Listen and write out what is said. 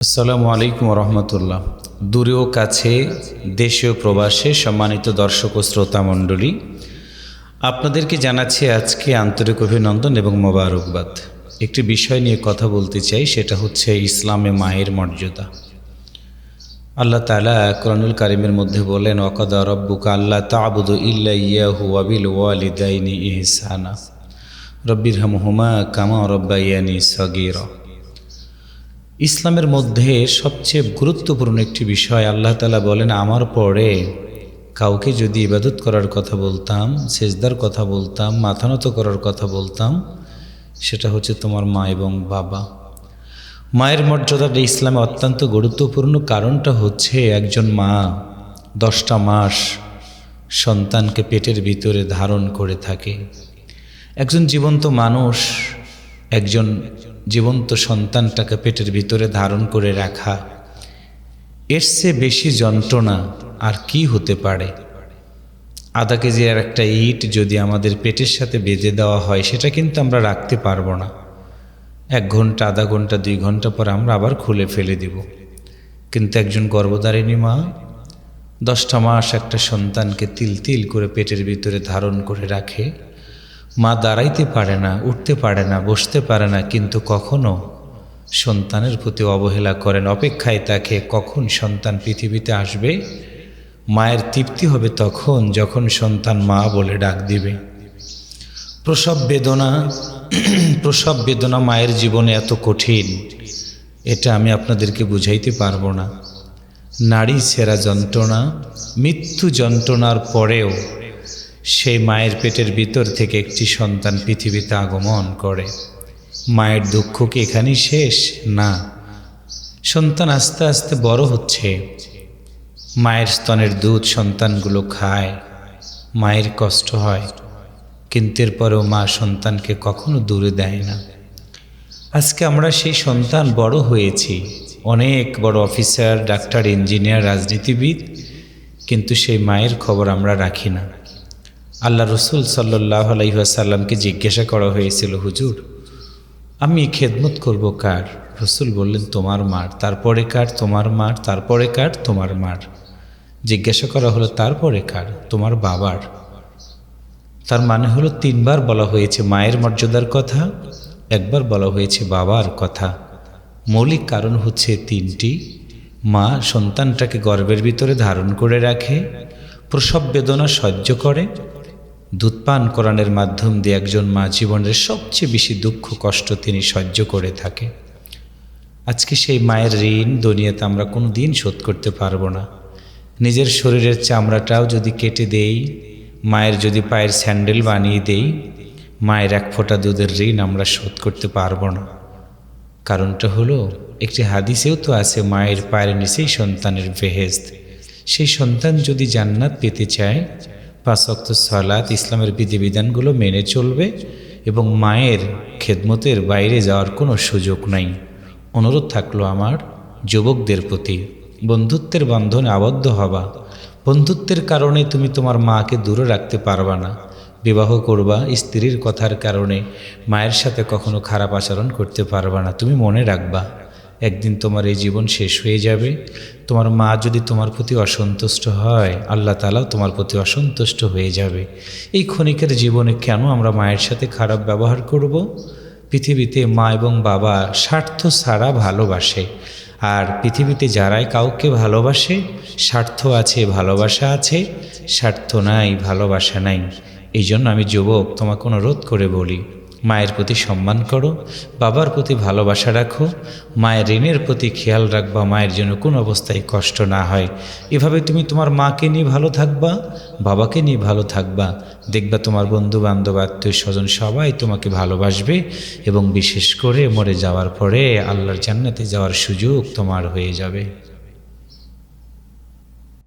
আসসালামু আলাইকুম রহমতুল্লাহ। দূরে ও কাছে, দেশে ও প্রবাসে সম্মানিত দর্শক ও শ্রোতা মণ্ডলী, আপনাদেরকে জানাচ্ছি আজকে আন্তরিক অভিনন্দন এবং মোবারকবাদ। একটি বিষয় নিয়ে কথা বলতে চাই, সেটা হচ্ছে ইসলামে মায়ের মর্যাদা। আল্লাহ তাআলা কোরআনুল কারীমের মধ্যে বলেন, ওয়াকাদা রাব্বুকা আল্লা তা'বুদু ইল্লা ইয়্যাহু ওয়া বিল ওয়ালিদাইনি ইহসানা রব্বিরহামহুমা কামা রাব্বায়ানি সগীরা। ইসলামের মধ্যে সবচেয়ে গুরুত্বপূর্ণ একটি বিষয়, আল্লাহ তাআলা বলেন, আমার পরে কাউকে যদি ইবাদত করার কথা বলতাম, সেজদার কথা বলতাম, মাথা নত করার কথা বলতাম, সেটা হচ্ছে তোমার মা এবং বাবা। মায়ের মর্যাদাটা ইসলামে অত্যন্ত গুরুত্বপূর্ণ। কারণটা হচ্ছে, একজন মা 10টা মাস সন্তানকে পেটের ভিতরে ধারণ করে থাকে। একজন জীবন্ত মানুষ একজন জীবন্ত সন্তানটাকে পেটের ভিতরে ধারণ করে রাখা, এর চেয়ে বেশি যন্ত্রণা আর কি হতে পারে? আধা কেজি আর একটা ইট যদি আমাদের পেটের সাথে বেঁধে দেওয়া হয়, সেটা কিন্তু আমরা রাখতে পারবো না। 1 ঘন্টা, আধা ঘন্টা, 2 ঘন্টা পর আমরা আবার খুলে ফেলে দেব। কিন্তু একজন গর্ভধারিণী মা 10টা মাস একটা সন্তানকে তিল তিল করে পেটের ভিতরে ধারণ করে রাখে। মা দাঁড়াইতে পারে না, উঠতে পারে না, বসতে পারে না, কিন্তু কখনো সন্তানের প্রতি অবহেলা করেন। অপেক্ষায় থাকে কখন সন্তান পৃথিবীতে আসবে। মায়ের তৃপ্তি হবে তখন যখন সন্তান মা বলে ডাক দিবে। প্রসব বেদনা মায়ের জীবনে এত কঠিন, এটা আমি আপনাদেরকে বুঝাইতে পারবো না। নাড়ি ছেঁড়া যন্ত্রণা, মৃত্যু যন্ত্রণার পরেও সেই মায়ের পেটের ভিতর থেকে একটি সন্তান পৃথিবীতে আগমন করে। মায়ের দুঃখ কি এখানেই শেষ? না। সন্তান আস্তে আস্তে বড় হচ্ছে, মায়ের স্তনের দুধ সন্তানগুলো খায়, মায়ের কষ্ট হয়, কিন্তু এরপরেও মা সন্তানকে কখনো দূরে দেয় না। আজকে আমরা সেই সন্তান বড় হয়েছি, অনেক বড় অফিসার, ডাক্তার, ইঞ্জিনিয়ার, রাজনীতিবিদ, কিন্তু সেই মায়ের খবর আমরা রাখি না। আল্লাহ রসুল সাল্লাল্লাহু আলাইহি ওয়াসাল্লামকে জিজ্ঞাসা করা হয়েছিল, হুজুর আমি খেদমত করব কার? রসুল বললেন, তোমার মার। তারপরে কার? তোমার মার। তারপরে কার? তোমার মার। জিজ্ঞাসা করা হলো, তারপরে কার? তোমার বাবার। তার মানে হলো 3 বার বলা হয়েছে মায়ের মর্যাদার কথা, 1 বার বলা হয়েছে বাবার কথা। মৌলিক কারণ হচ্ছে 3টি। মা সন্তানটাকে গর্ভের ভিতরে ধারণ করে রাখে, প্রসব বেদনা সহ্য করে, দুধ পান করানোর মাধ্যম দিয়ে একজন মা জীবনের সবচেয়ে বেশি দুঃখ কষ্ট তিনি সহ্য করে থাকে। আজকে সেই মায়ের ঋণ দুনিয়াতে আমরা কোনো দিন শোধ করতে পারবো না। নিজের শরীরের চামড়াটাও যদি কেটে দেই, মায়ের যদি পায়ের স্যান্ডেল বানিয়ে দেই, মায়ের 1 ফোঁটা দুধের ঋণ আমরা শোধ করতে পারবো না। কারণটা হলো, একটি হাদিসেও তো আছে, মায়ের পায়ের নিচেই সন্তানের বেহেশত। সেই সন্তান যদি জান্নাত পেতে চায়, 5 ওয়াক্ত সালাত, ইসলামের বিধিবিধানগুলো মেনে চলবে এবং মায়ের খেদমতের বাইরে যাওয়ার কোনো সুযোগ নাই। অনুরোধ থাকলো আমার যুবকদের প্রতি, বন্ধুত্বের বন্ধনে আবদ্ধ হবা। বন্ধুত্বের কারণে তুমি তোমার মাকে দূরে রাখতে পারবা না। বিবাহ করবা, স্ত্রীর কথার কারণে মায়ের সাথে কখনো খারাপ আচরণ করতে পারবা না। তুমি মনে রাখবা, একদিন তোমার এই জীবন শেষ হয়ে যাবে। তোমার মা যদি তোমার প্রতি অসন্তুষ্ট হয়, আল্লাহ তাআলাও তোমার প্রতি অসন্তুষ্ট হয়ে যাবে। এই ক্ষণিকের জীবনে কেন আমরা মায়ের সাথে খারাপ ব্যবহার করব? পৃথিবীতে মা এবং বাবা স্বার্থ ছাড়া ভালোবাসে, আর পৃথিবীতে যারাই কাউকে ভালোবাসে, স্বার্থ আছে, ভালোবাসা আছে, স্বার্থ নাই, ভালোবাসা নাই। এই জন্য আমি যুবক তোমাকে অনুরোধ করে বলি, মায়ের প্রতি সম্মান করো, বাবার প্রতি ভালোবাসা রাখো, মায়ের ঋণের প্রতি খেয়াল রাখবা, মায়ের জন্য কোনো অবস্থায় কষ্ট না হয়। এভাবে তুমি তোমার মাকে নিয়ে ভালো থাকবা, বাবাকে নিয়ে ভালো থাকবা, দেখবা তোমার বন্ধু বান্ধব, আত্মীয় স্বজন সবাই তোমাকে ভালোবাসবে এবং বিশেষ করে মরে যাওয়ার পরে আল্লাহর জান্নাতে যাওয়ার সুযোগ তোমার হয়ে যাবে।